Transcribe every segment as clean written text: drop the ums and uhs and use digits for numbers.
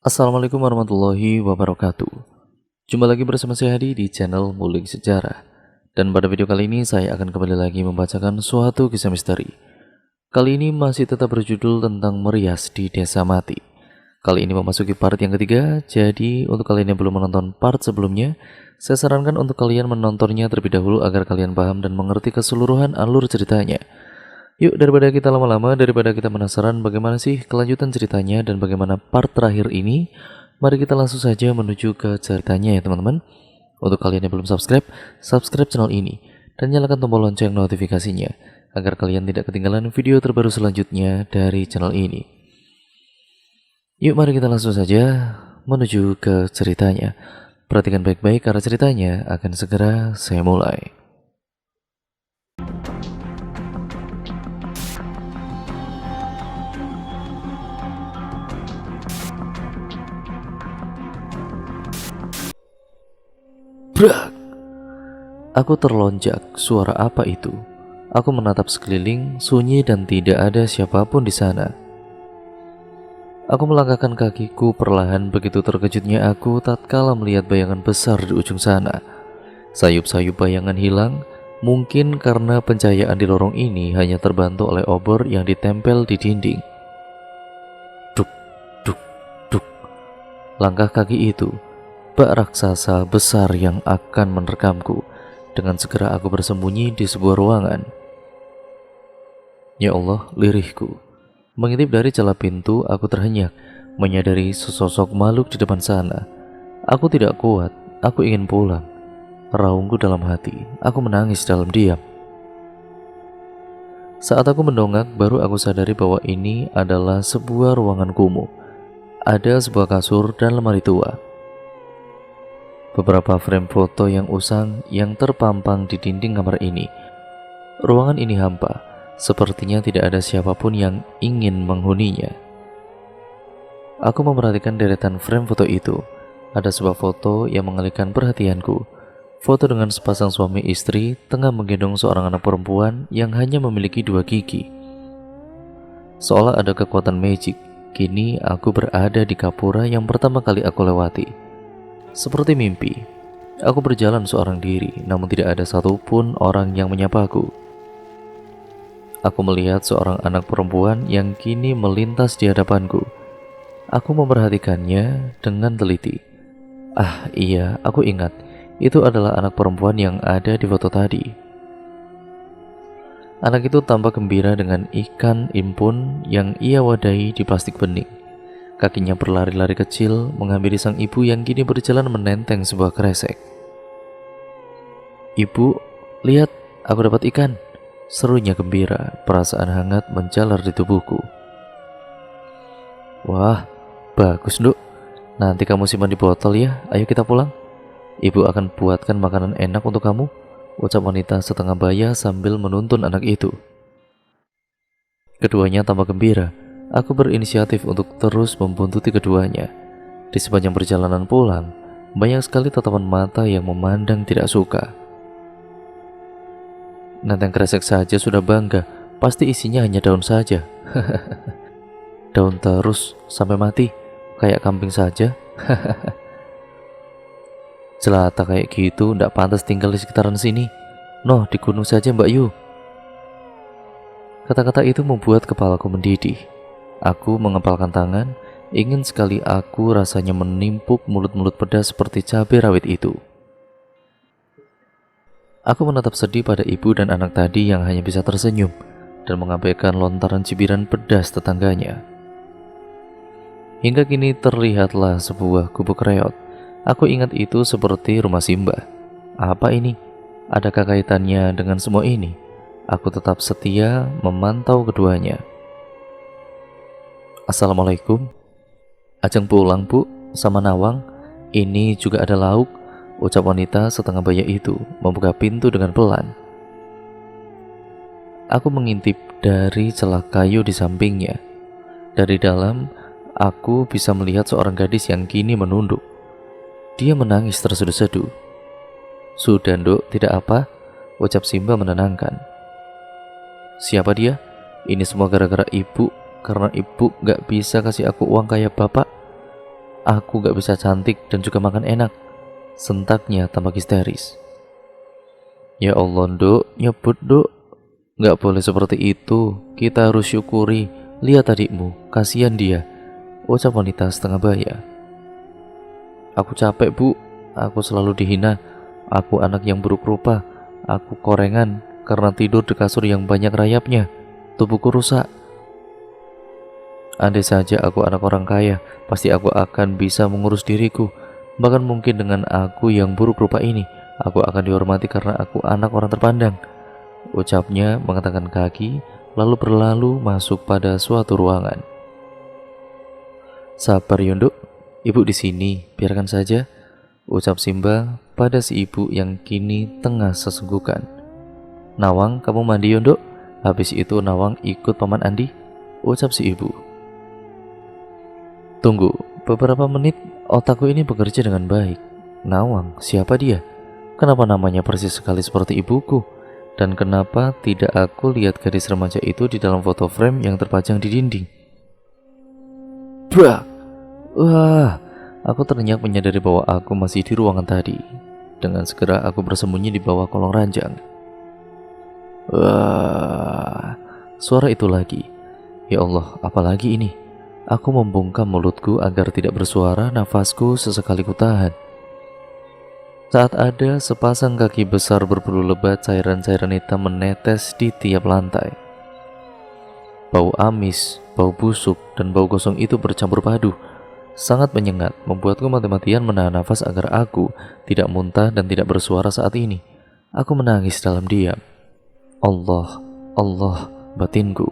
Assalamualaikum warahmatullahi wabarakatuh. Jumpa lagi bersama saya Hadi di channel Mulik Sejarah. Dan pada video kali ini saya akan kembali lagi membacakan suatu kisah misteri. Kali ini masih tetap berjudul tentang merias di desa mati. Kali ini memasuki part yang ketiga, jadi untuk kalian yang belum menonton part sebelumnya, saya sarankan untuk kalian menontonnya terlebih dahulu agar kalian paham dan mengerti keseluruhan alur ceritanya. Yuk, daripada kita lama-lama, daripada kita penasaran bagaimana sih kelanjutan ceritanya dan bagaimana part terakhir ini, mari kita langsung saja menuju ke ceritanya ya teman-teman. Untuk kalian yang belum subscribe, subscribe channel ini dan nyalakan tombol lonceng notifikasinya agar kalian tidak ketinggalan video terbaru selanjutnya dari channel ini. Yuk, mari kita langsung saja menuju ke ceritanya. Perhatikan baik-baik karena ceritanya akan segera saya mulai. Brak! Aku terlonjak, suara apa itu? Aku menatap sekeliling, sunyi dan tidak ada siapapun di sana. Aku melangkahkan kakiku perlahan, begitu terkejutnya aku tatkala melihat bayangan besar di ujung sana. Sayup-sayup bayangan hilang, mungkin karena pencahayaan di lorong ini hanya terbantu oleh obor yang ditempel di dinding. Duk, duk, duk. Langkah kaki itu bak raksasa besar yang akan menerkamku. Dengan segera aku bersembunyi di sebuah ruangan. Ya Allah, lirihku. Mengintip dari celah pintu, aku terhenyak, menyadari sesosok makhluk di depan sana. Aku tidak kuat, aku ingin pulang. Raungku dalam hati, aku menangis dalam diam. Saat aku mendongak, baru aku sadari bahwa ini adalah sebuah ruangan kumuh. Ada sebuah kasur dan lemari tua. Beberapa frame foto yang usang yang terpampang di dinding kamar ini. Ruangan ini hampa, sepertinya tidak ada siapapun yang ingin menghuninya. Aku memperhatikan deretan frame foto itu. Ada sebuah foto yang mengalihkan perhatianku. Foto dengan sepasang suami istri tengah menggendong seorang anak perempuan yang hanya memiliki 2 gigi. Seolah ada kekuatan magic, kini aku berada di Kapura yang pertama kali aku lewati. Seperti mimpi, aku berjalan seorang diri, namun tidak ada satupun orang yang menyapaku. Aku melihat seorang anak perempuan yang kini melintas di hadapanku. Aku memperhatikannya dengan teliti. Ah iya, aku ingat, itu adalah anak perempuan yang ada di foto tadi. Anak itu tampak gembira dengan ikan impun yang ia wadahi di plastik bening. Kakinya berlari-lari kecil menghampiri sang ibu yang kini berjalan menenteng sebuah kresek. "Ibu, lihat, aku dapat ikan," serunya gembira. Perasaan hangat menjalar di tubuhku. "Wah, bagus, Nduk. Nanti kamu simpan di botol ya. Ayo kita pulang. Ibu akan buatkan makanan enak untuk kamu," ucap wanita setengah baya sambil menuntun anak itu. Keduanya tampak gembira. Aku berinisiatif untuk terus membuntuti keduanya. Di sepanjang perjalanan pulang, banyak sekali tatapan mata yang memandang tidak suka. Nenteng kresek saja sudah bangga, pasti isinya hanya daun saja. Daun terus sampai mati, kayak kambing saja. Jelata kayak gitu ndak pantas tinggal di sekitaran sini. Noh, di gunung saja Mbak Yu. Kata-kata itu membuat kepalaku mendidih. Aku mengepalkan tangan, ingin sekali aku rasanya menimpuk mulut-mulut pedas seperti cabai rawit itu. Aku menatap sedih pada ibu dan anak tadi yang hanya bisa tersenyum dan mengabaikan lontaran cibiran pedas tetangganya. Hingga kini terlihatlah sebuah gubuk reot. Aku ingat itu seperti rumah Simba. Apa ini? Adakah kaitannya dengan semua ini? Aku tetap setia memantau keduanya. "Assalamualaikum. Ajeng pulang bu, sama Nawang. Ini juga ada lauk," ucap wanita setengah baya itu membuka pintu dengan pelan. Aku mengintip dari celah kayu di sampingnya. Dari dalam, aku bisa melihat seorang gadis yang kini menunduk. Dia menangis terseduh-seduh. "Sudah Nduk, tidak apa," ucap Simba menenangkan. "Siapa dia? Ini semua gara-gara ibu. Karena ibu gak bisa kasih aku uang kayak bapak." Aku gak bisa cantik dan juga makan enak, sentaknya tampak histeris. Ya Allah, Dok, nyebut, Dok. Gak boleh seperti itu. Kita harus syukuri. Lihat adikmu, kasihan dia, ucap wanita setengah baya. Aku capek, Bu. Aku selalu dihina. Aku anak yang buruk rupa. Aku korengan karena tidur di kasur yang banyak rayapnya. Tubuhku rusak. Andai saja aku anak orang kaya, pasti aku akan bisa mengurus diriku. Bahkan mungkin dengan aku yang buruk rupa ini, aku akan dihormati karena aku anak orang terpandang. Ucapnya mengatakan kaki, lalu berlalu masuk pada suatu ruangan. Sabar Yunduk, ibu di sini, biarkan saja, ucap Simba pada si ibu yang kini tengah sesenggukan. Nawang, kamu mandi Yunduk. Habis itu Nawang ikut Paman Andi, ucap si ibu. Tunggu, beberapa menit otakku ini bekerja dengan baik. Nawang, siapa dia? Kenapa namanya persis sekali seperti ibuku? Dan kenapa tidak aku lihat gadis remaja itu di dalam foto frame yang terpajang di dinding? Brak! Wah, aku ternyak menyadari bahwa aku masih di ruangan tadi. Dengan segera aku bersembunyi di bawah kolong ranjang. Wah, suara itu lagi. Ya Allah, apalagi ini? Aku membungkam mulutku agar tidak bersuara, nafasku sesekali kutahan. Saat ada sepasang kaki besar berbulu lebat, cairan-cairan hitam menetes di tiap lantai. Bau amis, bau busuk, dan bau gosong itu bercampur padu. Sangat menyengat, membuatku mati-matian menahan nafas agar aku tidak muntah dan tidak bersuara saat ini. Aku menangis dalam diam. Allah, Allah, batinku.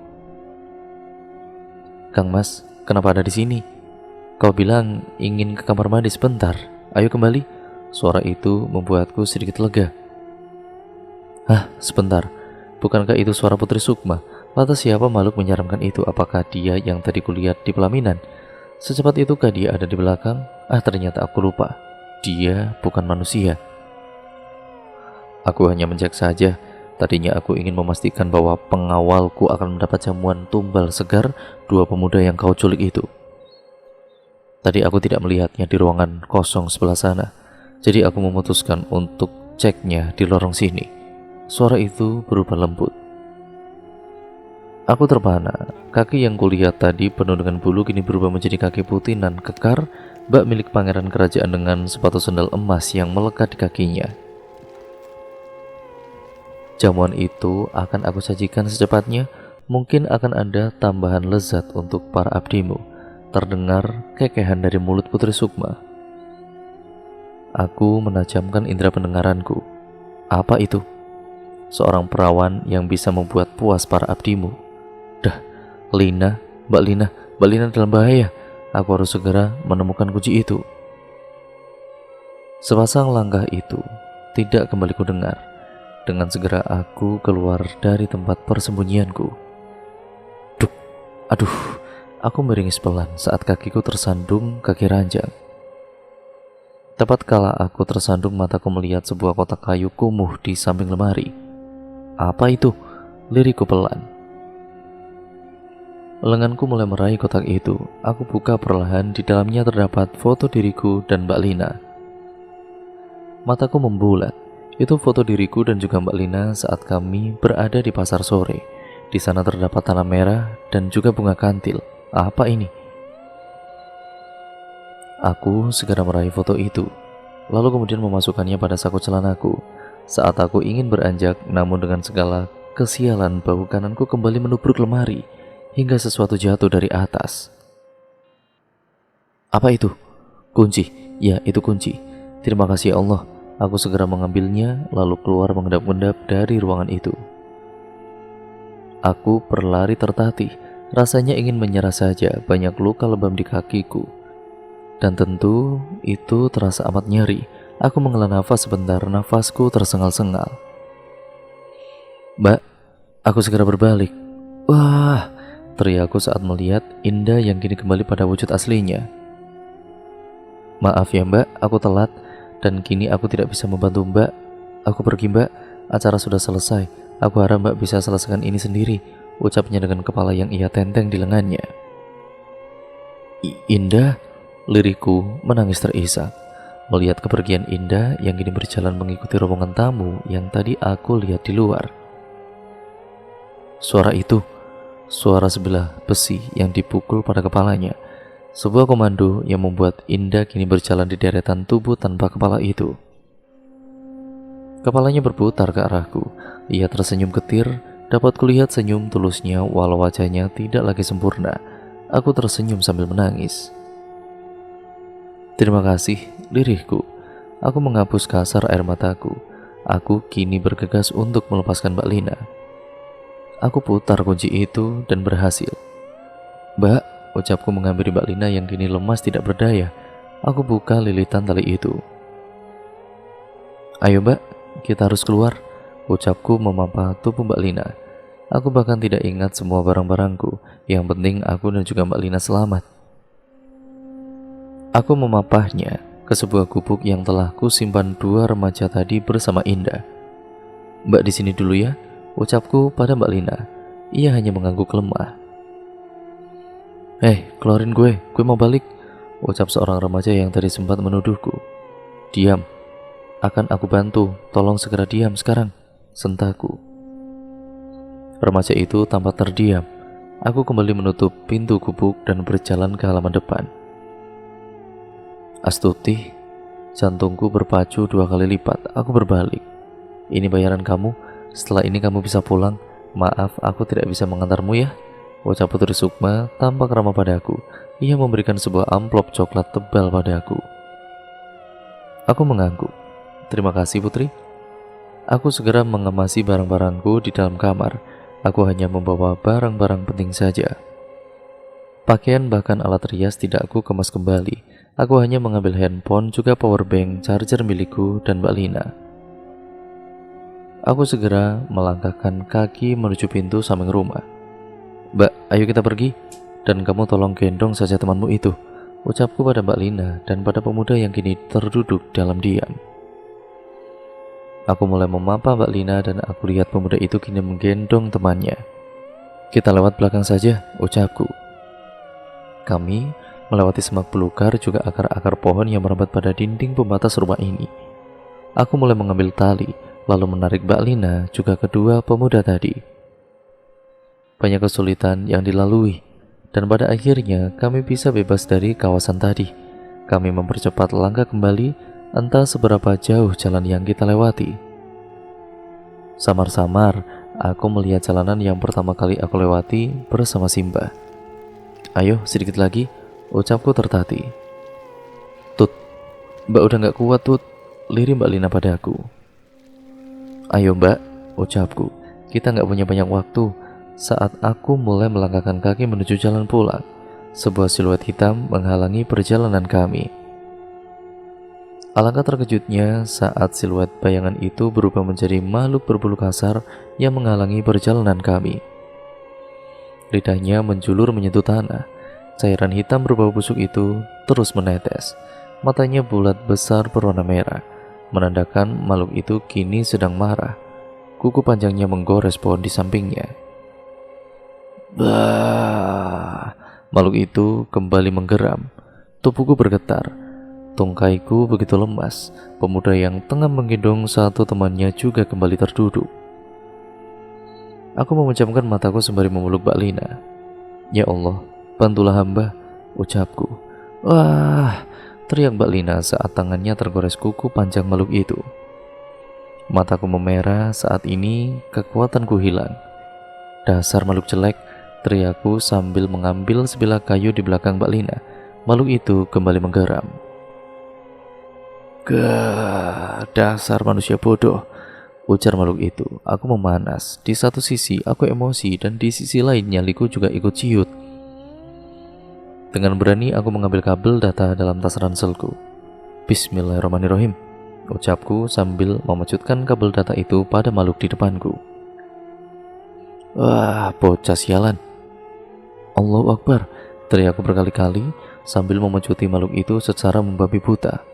Kang Mas, kenapa ada di sini? Kau bilang ingin ke kamar mandi sebentar. Ayo kembali. Suara itu membuatku sedikit lega. Hah, sebentar. Bukankah itu suara Putri Sukma? Lantas siapa makhluk menyeramkan itu? Apakah dia yang tadi kulihat di pelaminan? Secepat itukah dia ada di belakang? Ternyata aku lupa. Dia bukan manusia. Aku hanya mencek saja. Tadinya aku ingin memastikan bahwa pengawalku akan mendapat jamuan tumbal segar dua pemuda yang kau culik itu. Tadi aku tidak melihatnya di ruangan kosong sebelah sana. Jadi aku memutuskan untuk ceknya di lorong sini. Suara itu berubah lembut. Aku terpana. Kaki yang kulihat tadi penuh dengan bulu kini berubah menjadi kaki putih nan kekar, bak milik pangeran kerajaan dengan sepatu sandal emas yang melekat di kakinya. Jamuan itu akan aku sajikan secepatnya. Mungkin akan ada tambahan lezat untuk para abdimu. Terdengar kekehan dari mulut Putri Sukma. Aku menajamkan indera pendengaranku. Apa itu? Seorang perawan yang bisa membuat puas para abdimu. Dah, Mbak Lina dalam bahaya. Aku harus segera menemukan kunci itu. Sepasang langkah itu tidak kembali kudengar. Dengan segera aku keluar dari tempat persembunyianku. Duk, aduh, aku meringis pelan saat kakiku tersandung kaki ranjang. Tepat kala aku tersandung, mataku melihat sebuah kotak kayu kumuh di samping lemari. Apa itu? Lirikku pelan. Lenganku mulai meraih kotak itu. Aku buka perlahan, di dalamnya terdapat foto diriku dan Mbak Lina. Mataku membulat. Itu foto diriku dan juga Mbak Lina saat kami berada di pasar sore. Di sana terdapat tanah merah dan juga bunga kantil. Apa ini? Aku segera meraih foto itu, lalu kemudian memasukkannya pada saku celanaku. Saat aku ingin beranjak, namun dengan segala kesialan bahu kananku kembali menubruk lemari, hingga sesuatu jatuh dari atas. Apa itu? Kunci. Ya, itu kunci. Terima kasih ya Allah. Aku segera mengambilnya, lalu keluar mengendap-endap dari ruangan itu. Aku berlari tertatih, rasanya ingin menyerah saja, banyak luka lebam di kakiku. Dan tentu itu terasa amat nyeri. Aku menghela nafas sebentar, nafasku tersengal-sengal. Mbak, aku segera berbalik. Wah, teriakku saat melihat Indah yang kini kembali pada wujud aslinya. Maaf ya Mbak, aku telat dan kini aku tidak bisa membantu Mbak. Aku pergi Mbak, acara sudah selesai. Aku harap Mbak bisa selesaikan ini sendiri, ucapnya dengan kepala yang ia tenteng di lengannya. Indah? Lirikku menangis terisak melihat kepergian Indah yang kini berjalan mengikuti rombongan tamu yang tadi aku lihat di luar. Suara itu, suara sebelah besi yang dipukul pada kepalanya. Sebuah komando yang membuat Indah kini berjalan di deretan tubuh tanpa kepala itu. Kepalanya berputar ke arahku. Ia tersenyum getir, dapat kulihat senyum tulusnya walau wajahnya tidak lagi sempurna. Aku tersenyum sambil menangis. Terima kasih, lirihku. Aku menghapus kasar air mataku. Aku kini bergegas untuk melepaskan Mbak Lina. Aku putar kunci itu dan berhasil. Mbak, ucapku menghampiri Mbak Lina yang kini lemas tidak berdaya. Aku buka lilitan tali itu. Ayo Mbak, kita harus keluar, ucapku memapah tubuh Mbak Lina. Aku bahkan tidak ingat semua barang-barangku. Yang penting aku dan juga Mbak Lina selamat. Aku memapahnya ke sebuah gubuk yang telah kusimpan dua remaja tadi bersama Indah. Mbak di sini dulu ya, ucapku pada Mbak Lina. Ia hanya mengangguk lemah. Keluarin gue mau balik, ucap seorang remaja yang tadi sempat menuduhku. Diam, akan aku bantu, tolong segera diam sekarang, sentakku. Remaja itu tampak terdiam. Aku kembali menutup pintu gubuk dan berjalan ke halaman depan. Astuti, jantungku berpacu 2 kali lipat. Aku berbalik. Ini bayaran kamu, setelah ini kamu bisa pulang. Maaf, aku tidak bisa mengantarmu ya, ucap Putri Sukma tampak ramah padaku. Ia memberikan sebuah amplop coklat tebal padaku. Aku mengangguk. Terima kasih Putri. Aku segera mengemasi barang-barangku di dalam kamar. Aku hanya membawa barang-barang penting saja. Pakaian bahkan alat rias tidak aku kemas kembali. Aku hanya mengambil handphone, juga powerbank, charger milikku, dan Mbak Lina. Aku segera melangkahkan kaki menuju pintu samping rumah. Mbak, ayo kita pergi. Dan kamu tolong gendong saja temanmu itu, ucapku pada Mbak Lina dan pada pemuda yang kini terduduk dalam diam. Aku mulai memapa Mbak Lina dan aku lihat pemuda itu kini menggendong temannya. Kita lewat belakang saja, ucapku. Kami melewati semak belukar juga akar-akar pohon yang merambat pada dinding pembatas rumah ini. Aku mulai mengambil tali, lalu menarik Mbak Lina juga kedua pemuda tadi. Banyak kesulitan yang dilalui, dan pada akhirnya kami bisa bebas dari kawasan tadi. Kami mempercepat langkah kembali, entah seberapa jauh jalan yang kita lewati. Samar-samar, aku melihat jalanan yang pertama kali aku lewati bersama Simba. Ayo, sedikit lagi, ucapku tertati. Tut, Mbak udah gak kuat Tut, lirih Mbak Lina padaku. Ayo Mbak, ucapku, kita gak punya banyak waktu. Saat aku mulai melangkahkan kaki menuju jalan pulang, sebuah siluet hitam menghalangi perjalanan kami. Alangkah terkejutnya saat siluet bayangan itu berubah menjadi makhluk berbulu kasar yang menghalangi perjalanan kami. Lidahnya menjulur menyentuh tanah. Cairan hitam berbau busuk itu terus menetes. Matanya bulat besar berwarna merah, menandakan makhluk itu kini sedang marah. Kuku panjangnya menggores pohon di sampingnya. Bah! Makhluk itu kembali menggeram. Tubuhku bergetar. Tungkaiku begitu lemas. Pemuda yang tengah menggendong satu temannya juga kembali terduduk. Aku memejamkan mataku sembari memeluk Mbak Lina. Ya Allah, bantulah hamba, ucapku. Wah, teriak Mbak Lina saat tangannya tergores kuku panjang makhluk itu. Mataku memerah, saat ini kekuatanku hilang. Dasar makhluk jelek, teriakku sambil mengambil sebilah kayu di belakang Mbak Lina. Makhluk itu kembali menggeram. Gah, dasar manusia bodoh, ujar makhluk itu. Aku memanas. Di satu sisi aku emosi dan di sisi lain nyaliku juga ikut ciut. Dengan berani aku mengambil kabel data dalam tas ranselku. Bismillahirrahmanirrahim, ucapku sambil memecutkan kabel data itu pada makhluk di depanku. Wah, bocah sialan. Allahu Akbar, teriakku berkali-kali sambil memecuti makhluk itu secara membabi buta.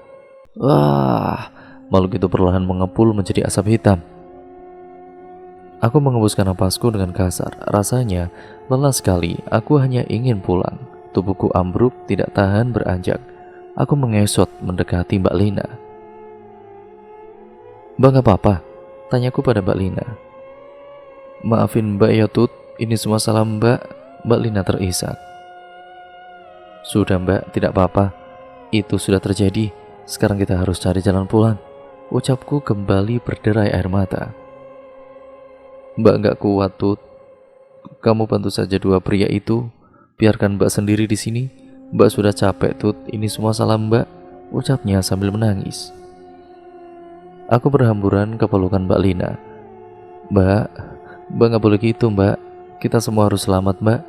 Wah, makhluk itu perlahan mengepul menjadi asap hitam. Aku mengembuskan napasku dengan kasar. Rasanya lelah sekali. Aku hanya ingin pulang. Tubuhku ambruk, tidak tahan beranjak. Aku mengesot mendekati Mbak Lina. "Mbak gak apa-apa?" tanyaku pada Mbak Lina. "Maafin Mbak ya Tut, ini semua salah Mbak." Mbak Lina terisak. "Sudah Mbak, tidak apa-apa. Itu sudah terjadi. Sekarang kita harus cari jalan pulang," ucapku kembali berderai air mata. "Mbak gak kuat Tut. Kamu bantu saja dua pria itu. Biarkan Mbak sendiri di sini. Mbak sudah capek Tut, ini semua salah Mbak," ucapnya sambil menangis. Aku berhamburan ke pelukan Mbak Lina. Mbak gak boleh gitu Mbak. Kita semua harus selamat Mbak.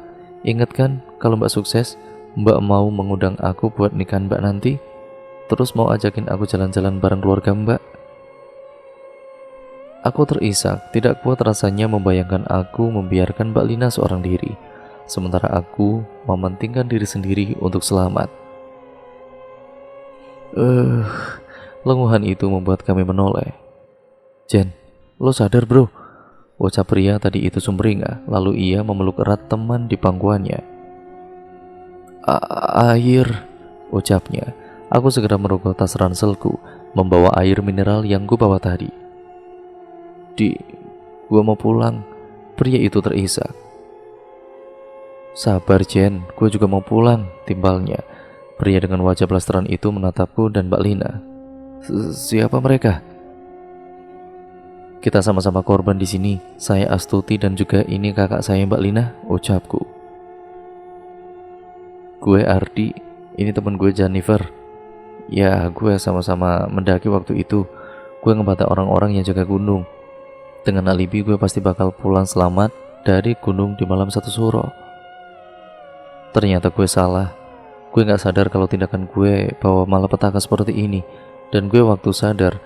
Ingat kan, kalau Mbak sukses, Mbak mau mengundang aku buat nikahan Mbak nanti. Terus mau ajakin aku jalan-jalan bareng keluarga Mbak." Aku terisak, tidak kuat rasanya membayangkan aku membiarkan Mbak Lina seorang diri, sementara aku mementingkan diri sendiri untuk selamat. Lenguhan itu membuat kami menoleh. "Jen, lo sadar bro?" ucap pria tadi itu sumringah, lalu ia memeluk erat teman di pangkuannya. Air," ucapnya. Aku segera merogoh tas ranselku, membawa air mineral yang ku bawa tadi. Gua mau pulang," pria itu terisak. "Sabar Jen, gue juga mau pulang," timbalnya. Pria dengan wajah blasteran itu menatapku dan Mbak Lina. Siapa mereka?" "Kita sama-sama korban di sini. Saya Astuti dan juga ini kakak saya Mbak Lina," ucapku. "Gue Ardi, ini teman gue Jennifer. Ya, gue sama-sama mendaki waktu itu. Gue ngebantu orang-orang yang jaga gunung. Dengan alibi gue pasti bakal pulang selamat dari gunung di malam satu suro. Ternyata gue salah. Gue gak sadar kalau tindakan gue bawa malapetaka seperti ini. Dan gue waktu sadar,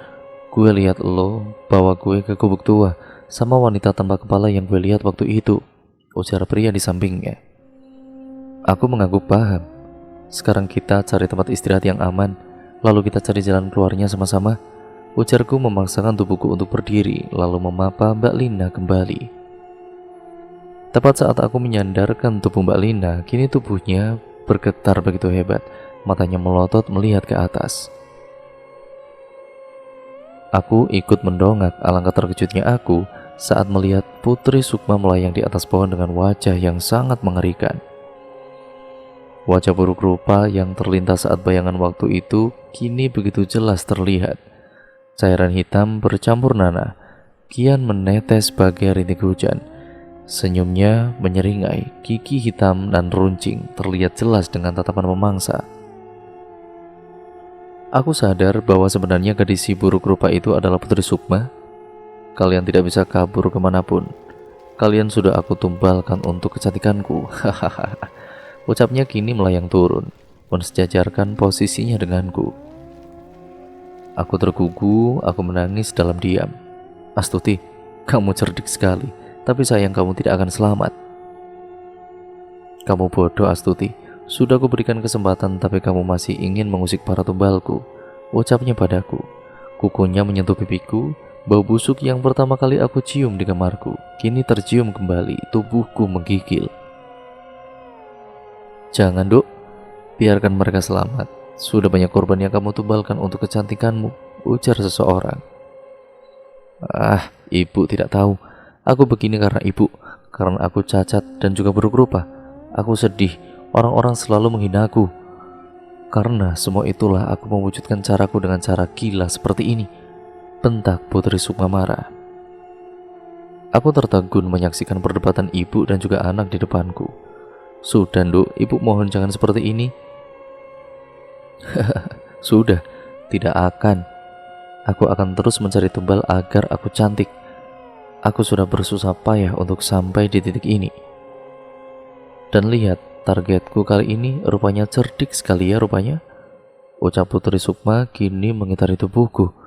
gue lihat lo bawa gue ke gubuk tua sama wanita tanpa kepala yang gue lihat waktu itu," ujar pria di sampingnya. Aku mengangguk paham. "Sekarang kita cari tempat istirahat yang aman, lalu kita cari jalan keluarnya sama-sama," ujarku memaksakan tubuhku untuk berdiri, lalu memapa Mbak Lina kembali. Tepat saat aku menyandarkan tubuh Mbak Lina, kini tubuhnya bergetar begitu hebat, matanya melotot melihat ke atas. Aku ikut mendongak, alangkah terkejutnya aku saat melihat Putri Sukma melayang di atas pohon dengan wajah yang sangat mengerikan. Wajah buruk rupa yang terlintas saat bayangan waktu itu kini begitu jelas terlihat. Cairan hitam bercampur nanah kian menetes bagai rintik hujan. Senyumnya menyeringai, gigi hitam dan runcing terlihat jelas dengan tatapan memangsa. Aku sadar bahwa sebenarnya gadis si buruk rupa itu adalah Putri Sukma. Kalian tidak bisa kabur kemanapun. Kalian sudah aku tumbalkan untuk kecantikanku. Hahaha. Ucapnya kini melayang turun, mensejajarkan posisinya denganku. Aku tergugu, aku menangis dalam diam. "Astuti, kamu cerdik sekali, tapi sayang kamu tidak akan selamat." "Kamu bodoh Astuti. Sudah aku berikan kesempatan tapi kamu masih ingin mengusik para tumbalku," ucapnya padaku. Kukunya menyentuh pipiku. Bau busuk yang pertama kali aku cium di kamarku kini tercium kembali, tubuhku menggigil. "Jangan Duk, biarkan mereka selamat. Sudah banyak korban yang kamu tumbalkan untuk kecantikanmu," ujar seseorang. Ibu tidak tahu. Aku begini karena ibu, karena aku cacat dan juga buruk rupa. Aku sedih, orang-orang selalu menghina aku. Karena semua itulah aku mewujudkan caraku dengan cara gila seperti ini," bentak Putri Sukma marah. Aku tertegun menyaksikan perdebatan ibu dan juga anak di depanku. "Sudah Nduk, ibu mohon jangan seperti ini." "Sudah, tidak akan. Aku akan terus mencari tumbal agar aku cantik. Aku sudah bersusah payah untuk sampai di titik ini. Dan lihat, targetku kali ini rupanya cerdik sekali ya rupanya," ucap Putri Sukma kini mengitari tubuhku.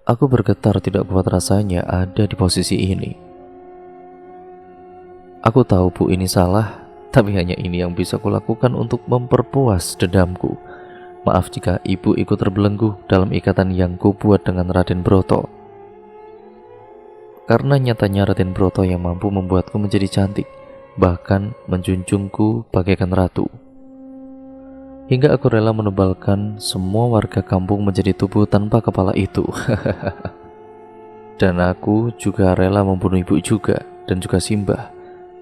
Aku bergetar tidak kuat rasanya ada di posisi ini. Aku tahu Bu ini salah, tapi hanya ini yang bisa kulakukan untuk memperpuas dendamku. Maaf jika ibu ikut terbelenggu dalam ikatan yang kubuat dengan Raden Broto. Karena nyatanya Raden Broto yang mampu membuatku menjadi cantik, bahkan menjunjungku bagaikan ratu. hingga aku rela menebalkan semua warga kampung menjadi tubuh tanpa kepala itu. Dan aku juga rela membunuh ibu juga dan juga Simbah.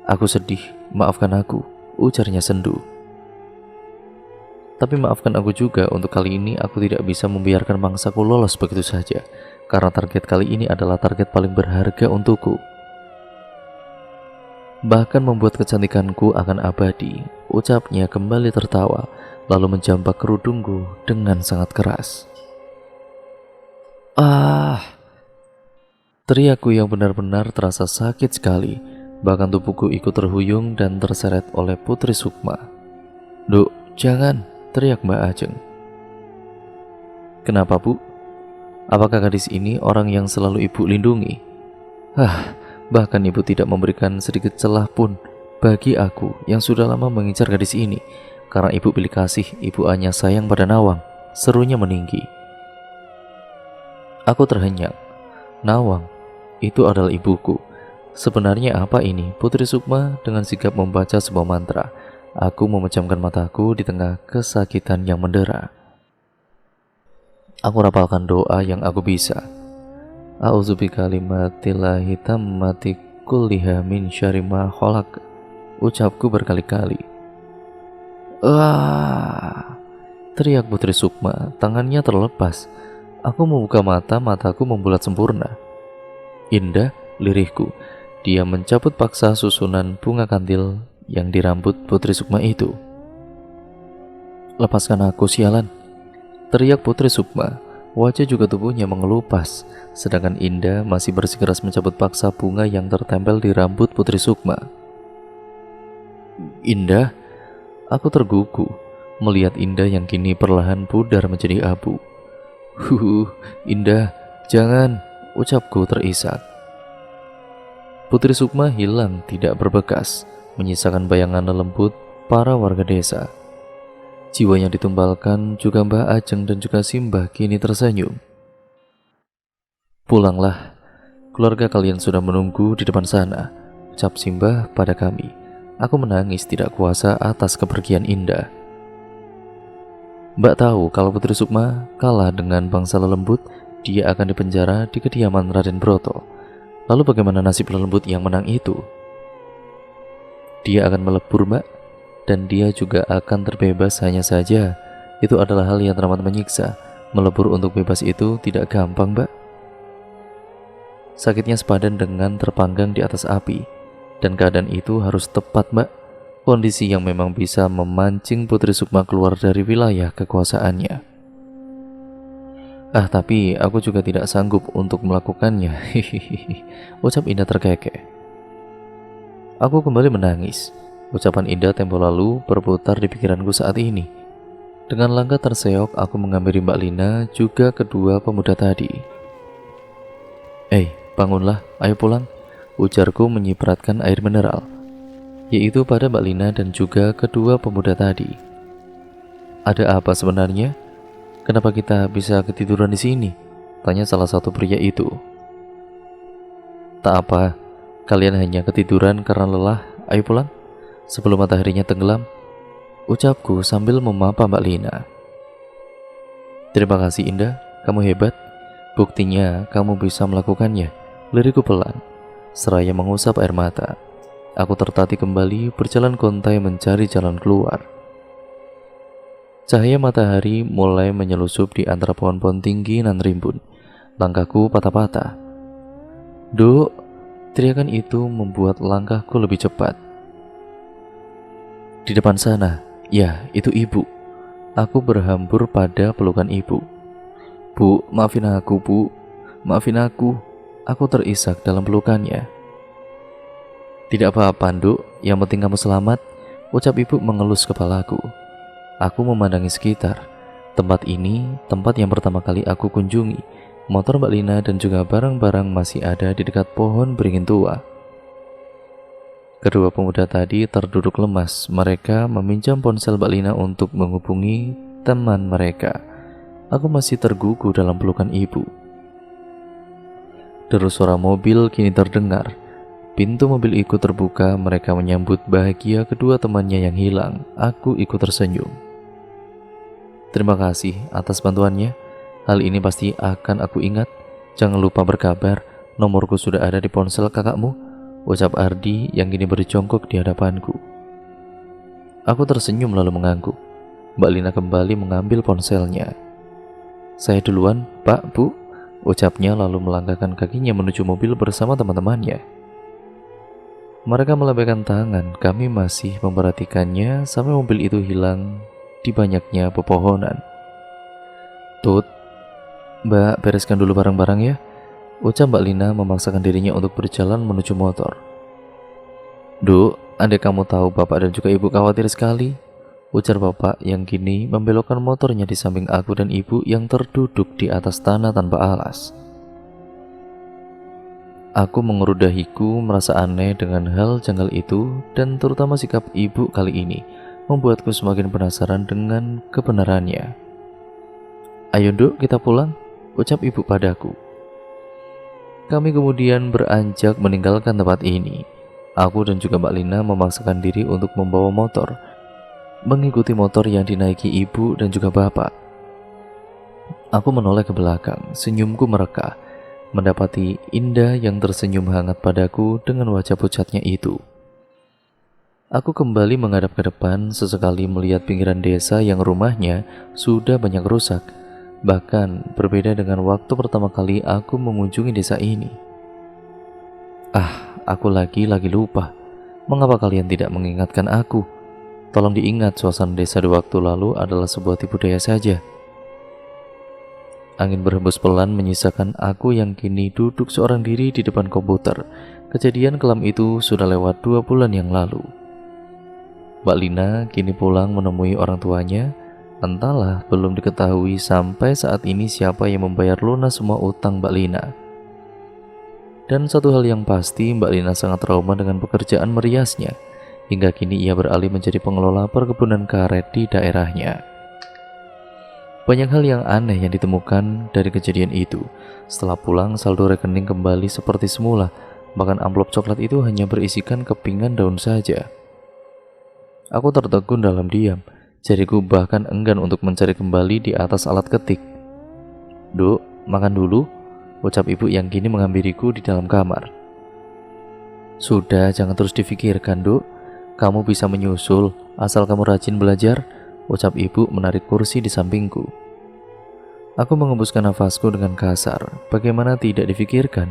Aku sedih, maafkan aku, ujarnya sendu. Tapi maafkan aku juga, untuk kali ini aku tidak bisa membiarkan mangsaku lolos begitu saja, karena target kali ini adalah target paling berharga untukku. Bahkan membuat kecantikanku akan abadi, ucapnya kembali tertawa, lalu menjambak kerudungku dengan sangat keras. Ah! Teriakku yang benar-benar terasa sakit sekali, bahkan tubuhku ikut terhuyung dan terseret oleh Putri Sukma. "Duk, jangan!" teriak Mbak Ajeng. "Kenapa, Bu? Apakah gadis ini orang yang selalu Ibu lindungi?" Bahkan Ibu tidak memberikan sedikit celah pun bagi aku yang sudah lama mengincar gadis ini. Karena Ibu pilih kasih, Ibu hanya sayang pada Nawang, serunya meninggi. Aku terhenyak. Nawang, itu adalah ibuku. Sebenarnya apa ini? Putri Sukma dengan sigap membaca sebuah mantra. Aku memejamkan mataku di tengah kesakitan yang mendera. Aku rapalkan doa yang aku bisa. A'udzubikalimatillahi tammati kulliha min syarri ma khalaq. Ucapku berkali-kali. Teriak Putri Sukma, tangannya terlepas. Aku membuka mata, mataku membulat sempurna. Indah, lirihku. Dia mencabut paksa susunan bunga kandil yang di rambut Putri Sukma itu. "Lepaskan aku, sialan!" teriak Putri Sukma. Wajah juga tubuhnya mengelupas, sedangkan Indah masih bersikeras mencabut paksa bunga yang tertempel di rambut Putri Sukma. "Indah!" Aku tergugu melihat Indah yang kini perlahan pudar menjadi abu. Indah, jangan!" ucapku terisak. Putri Sukma hilang tidak berbekas, menyisakan bayangan lembut para warga desa. Jiwanya ditumbalkan, juga Mbah Ajeng dan juga Simbah kini tersenyum. "Pulanglah, keluarga kalian sudah menunggu di depan sana," ucap Simbah pada kami. Aku menangis tidak kuasa atas kepergian Indah. Mbak tahu kalau Putri Sukma kalah dengan bangsa lelembut, dia akan dipenjara di kediaman Raden Broto. Lalu bagaimana nasib lelembut yang menang itu? Dia akan melebur, Mbak, dan dia juga akan terbebas. Hanya saja itu adalah hal yang teramat menyiksa. Melebur untuk bebas itu tidak gampang, Mbak. Sakitnya sepadan dengan terpanggang di atas api, dan keadaan itu harus tepat, Mbak. Kondisi yang memang bisa memancing Putri Sukma keluar dari wilayah kekuasaannya. Tapi aku juga tidak sanggup untuk melakukannya. Ucap Indah terkekeh. Aku kembali menangis. Ucapan Indah tempo lalu berputar di pikiranku saat ini. Dengan langkah terseok, aku menghampiri Mbak Lina, juga kedua pemuda tadi. Bangunlah, ayo pulang," ujarku menyipratkan air mineral, yaitu pada Mbak Lina dan juga kedua pemuda tadi. "Ada apa sebenarnya? Kenapa kita bisa ketiduran di sini?" tanya salah satu pria itu. "Tak apa, kalian hanya ketiduran karena lelah. Ayo pulang sebelum mataharinya tenggelam," ucapku sambil memapa Mbak Lina. "Terima kasih Indah, kamu hebat. Buktinya kamu bisa melakukannya," lirikku pelan, seraya mengusap air mata. Aku tertatih kembali, berjalan kontai mencari jalan keluar. Cahaya matahari mulai menyelusup di antara pohon-pohon tinggi nan rimbun. Langkahku patah-patah. "Duk!" teriakan itu membuat langkahku lebih cepat. Di depan sana, ya, itu ibu. Aku berhambur pada pelukan ibu. "Bu, maafin aku, Bu. Maafin aku." Aku terisak dalam pelukannya. "Tidak apa-apa, Nduk. Yang penting kamu selamat," ucap ibu mengelus kepalaku. Aku memandangi sekitar. Tempat ini, tempat yang pertama kali aku kunjungi. Motor Mbak Lina dan juga barang-barang masih ada di dekat pohon beringin tua. Kedua pemuda tadi terduduk lemas. Mereka meminjam ponsel Mbak Lina untuk menghubungi teman mereka. Aku masih tergugu dalam pelukan ibu. Deru suara mobil kini terdengar. Pintu mobil ikut terbuka. Mereka menyambut bahagia kedua temannya yang hilang. Aku ikut tersenyum. Terima kasih atas bantuannya. Hal ini pasti akan aku ingat. Jangan lupa berkabar, nomorku sudah ada di ponsel kakakmu, ucap Ardi yang kini berjongkok di hadapanku. Aku tersenyum lalu mengangguk. Mbak Lina kembali mengambil ponselnya. Saya duluan, Pak, Bu, ucapnya lalu melangkahkan kakinya menuju mobil bersama teman-temannya. Mereka melambaikan tangan, kami masih memperhatikannya sampai mobil itu hilang di banyaknya pepohonan. Tut, Mbak bereskan dulu barang-barang ya, ucap Mbak Lina memaksakan dirinya untuk berjalan menuju motor. Duk, andai kamu tahu Bapak dan juga Ibu khawatir sekali, ujar Bapak yang kini membelokkan motornya di samping aku dan Ibu yang terduduk di atas tanah tanpa alas. Aku mengerut dahiku, merasa aneh dengan hal janggal itu, dan terutama sikap Ibu kali ini membuatku semakin penasaran dengan kebenarannya. Ayo Duk, kita pulang, ucap Ibu padaku. Kami kemudian beranjak meninggalkan tempat ini. Aku dan juga Mbak Lina memaksakan diri untuk membawa motor, mengikuti motor yang dinaiki Ibu dan juga Bapak. Aku menoleh ke belakang, senyumku merekah, mendapati Indah yang tersenyum hangat padaku dengan wajah pucatnya itu. Aku kembali menghadap ke depan, sesekali melihat pinggiran desa yang rumahnya sudah banyak rusak. Bahkan berbeda dengan waktu pertama kali aku mengunjungi desa ini. Aku lagi lupa. Mengapa kalian tidak mengingatkan aku? Tolong diingat, suasana desa di waktu lalu adalah sebuah tipu daya saja. Angin berhembus pelan menyisakan aku yang kini duduk seorang diri di depan komputer. Kejadian kelam itu sudah lewat 2 bulan yang lalu. Mbak Lina kini pulang menemui orang tuanya. Entahlah, belum diketahui sampai saat ini siapa yang membayar lunas semua utang Mbak Lina. Dan satu hal yang pasti, Mbak Lina sangat trauma dengan pekerjaan meriasnya. Hingga kini ia beralih menjadi pengelola perkebunan karet di daerahnya. Banyak hal yang aneh yang ditemukan dari kejadian itu. Setelah pulang, saldo rekening kembali seperti semula. Bahkan amplop coklat itu hanya berisikan kepingan daun saja. Aku tertegun dalam diam. Jariku bahkan enggan untuk mencari kembali di atas alat ketik. Duk, makan dulu, ucap Ibu yang kini menghampiriku di dalam kamar. Sudah, jangan terus difikirkan, Duk. Kamu bisa menyusul, asal kamu rajin belajar, ucap Ibu menarik kursi di sampingku. Aku mengembuskan nafasku dengan kasar. Bagaimana tidak difikirkan?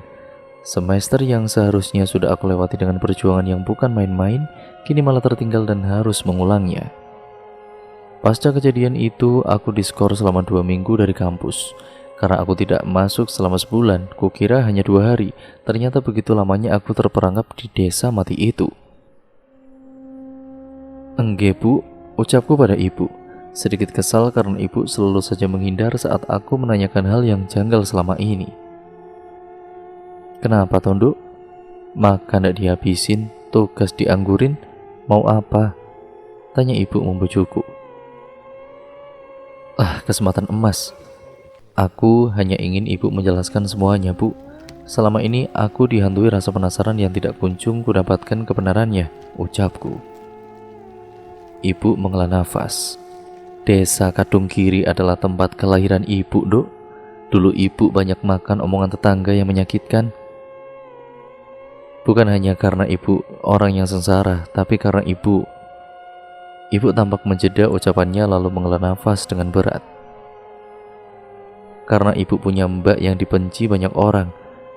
Semester yang seharusnya sudah aku lewati dengan perjuangan yang bukan main-main, kini malah tertinggal dan harus mengulangnya. Pasca kejadian itu, aku diskor selama 2 minggu dari kampus. Karena aku tidak masuk selama sebulan, kukira hanya 2 hari. Ternyata begitu lamanya aku terperangkap di desa mati itu. Engge Bu, ucapku pada Ibu. Sedikit kesal karena Ibu selalu saja menghindar saat aku menanyakan hal yang janggal selama ini. Kenapa Tonduk? Makan tidak dihabisin, tugas dianggurin, mau apa? Tanya Ibu membujukku. Kesempatan emas. Aku hanya ingin Ibu menjelaskan semuanya, Bu. Selama ini aku dihantui rasa penasaran yang tidak kunjung kudapatkan kebenarannya, ucapku. Ibu menghela nafas. Desa Kadung Kiri adalah tempat kelahiran Ibu, Dok. Dulu Ibu banyak makan omongan tetangga yang menyakitkan. Bukan hanya karena Ibu orang yang sengsara, tapi karena Ibu tampak menjeda ucapannya lalu menghela nafas dengan berat. Karena Ibu punya mbak yang dibenci banyak orang,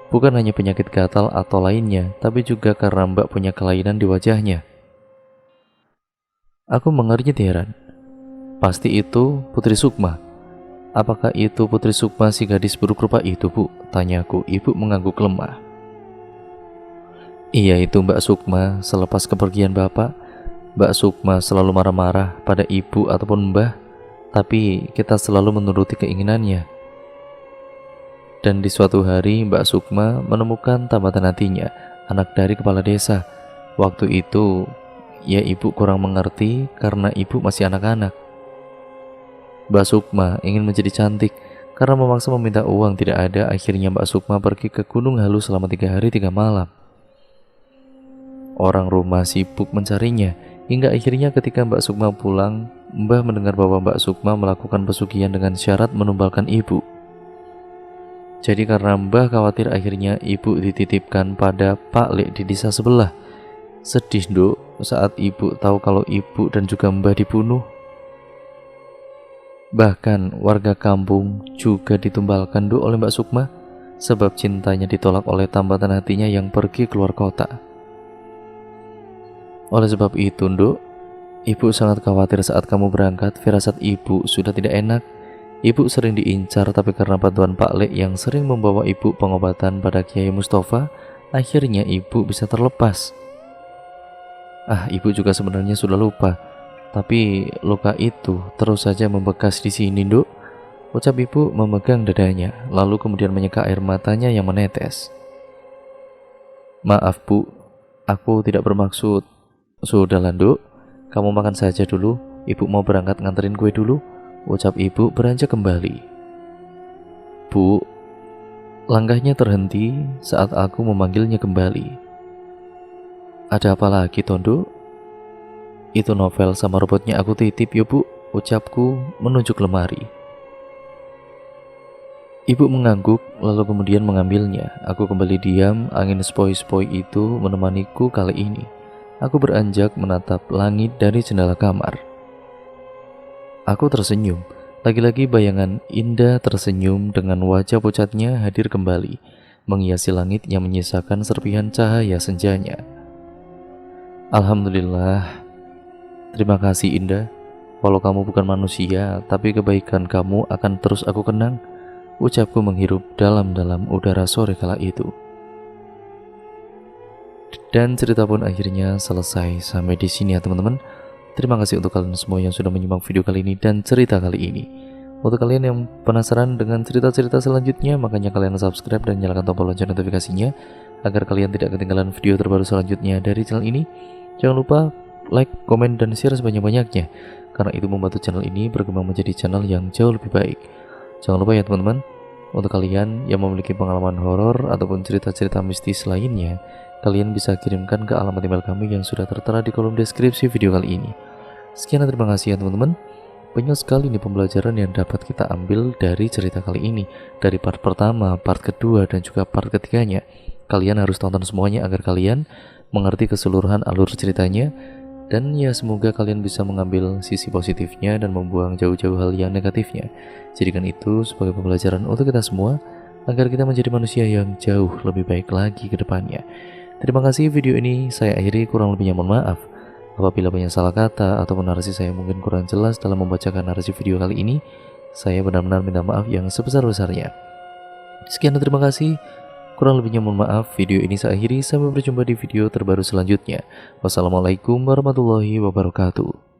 bukan hanya penyakit gatal atau lainnya, tapi juga karena mbak punya kelainan di wajahnya. Aku mengernyit heran. Pasti itu Putri Sukma. Apakah itu Putri Sukma si gadis buruk rupa itu, Bu? Tanyaku. Ibu mengangguk lemah. Iya, itu Mbak Sukma. Selepas kepergian Bapak, Mbak Sukma selalu marah-marah pada Ibu ataupun Mbah, tapi kita selalu menuruti keinginannya. Dan di suatu hari Mbak Sukma menemukan tambatan hatinya, anak dari kepala desa. Waktu itu, ya Ibu kurang mengerti karena Ibu masih anak-anak. Mbak Sukma ingin menjadi cantik. Karena memaksa meminta uang tidak ada, akhirnya Mbak Sukma pergi ke Gunung Halu selama 3 hari 3 malam. Orang rumah sibuk mencarinya Hingga akhirnya ketika Mbak Sukma pulang, Mbah mendengar bahwa Mbak Sukma melakukan pesugihan dengan syarat menumbalkan ibu. Jadi karena Mbah khawatir akhirnya ibu dititipkan pada Pak Lek di desa sebelah. Sedih Nduk saat ibu tahu kalau ibu dan juga Mbah dibunuh. Bahkan warga kampung juga ditumbalkan Nduk oleh Mbak Sukma sebab cintanya ditolak oleh tambatan hatinya yang pergi keluar kota. Oleh sebab itu Nduk, ibu sangat khawatir saat kamu berangkat. Firasat ibu sudah tidak enak. Ibu sering diincar, tapi karena bantuan Pak Lek yang sering membawa ibu pengobatan pada Kiai Mustafa, akhirnya ibu bisa terlepas. Ibu juga sebenarnya sudah lupa, tapi luka itu terus saja membekas di sini, Nduk. Ucap ibu memegang dadanya, lalu kemudian menyeka air matanya yang menetes. Maaf Bu, aku tidak bermaksud. Sudahlah Nduk, kamu makan saja dulu. Ibu mau berangkat nganterin kue dulu. Ucap ibu beranjak kembali. Bu, langkahnya terhenti saat aku memanggilnya kembali. Ada apa lagi Tondo? Itu novel sama robotnya aku titip yo Bu, ucapku menunjuk lemari. Ibu mengangguk lalu kemudian mengambilnya. Aku kembali diam, angin sepoi-sepoi itu menemaniku kali ini. Aku beranjak menatap langit dari jendela kamar. Aku tersenyum. Lagi-lagi bayangan indah tersenyum dengan wajah pucatnya hadir kembali, menghiasi langit yang menyisakan serpihan cahaya senjanya. Alhamdulillah, terima kasih Indah. Walau kamu bukan manusia, tapi kebaikan kamu akan terus aku kenang. Ucapku menghirup dalam-dalam udara sore kala itu. Dan cerita pun akhirnya selesai sampai di sini ya teman-teman. Terima kasih untuk kalian semua yang sudah menyimak video kali ini dan cerita kali ini. Untuk kalian yang penasaran dengan cerita-cerita selanjutnya, makanya kalian subscribe dan nyalakan tombol lonceng notifikasinya agar kalian tidak ketinggalan video terbaru selanjutnya dari channel ini. Jangan lupa like, komen, dan share sebanyak-banyaknya, karena itu membantu channel ini berkembang menjadi channel yang jauh lebih baik. Jangan lupa ya teman-teman, untuk kalian yang memiliki pengalaman horor ataupun cerita-cerita mistis lainnya, kalian bisa kirimkan ke alamat email kami yang sudah tertera di kolom deskripsi video kali ini. Sekian dan terima kasih ya teman-teman. Banyak sekali nih pembelajaran yang dapat kita ambil dari cerita kali ini. Dari part pertama, part kedua, dan juga part ketiganya. Kalian harus tonton semuanya agar kalian mengerti keseluruhan alur ceritanya. Dan ya semoga kalian bisa mengambil sisi positifnya dan membuang jauh-jauh hal yang negatifnya. Jadikan itu sebagai pembelajaran untuk kita semua, agar kita menjadi manusia yang jauh lebih baik lagi ke depannya. Terima kasih, video ini saya akhiri, kurang lebihnya mohon maaf apabila banyak salah kata ataupun narasi saya mungkin kurang jelas dalam membacakan narasi video kali ini. Saya benar-benar minta maaf yang sebesar-besarnya. Sekian dan terima kasih. Kurang lebihnya mohon maaf. Video ini saya akhiri. Sampai berjumpa di video terbaru selanjutnya. Wassalamualaikum warahmatullahi wabarakatuh.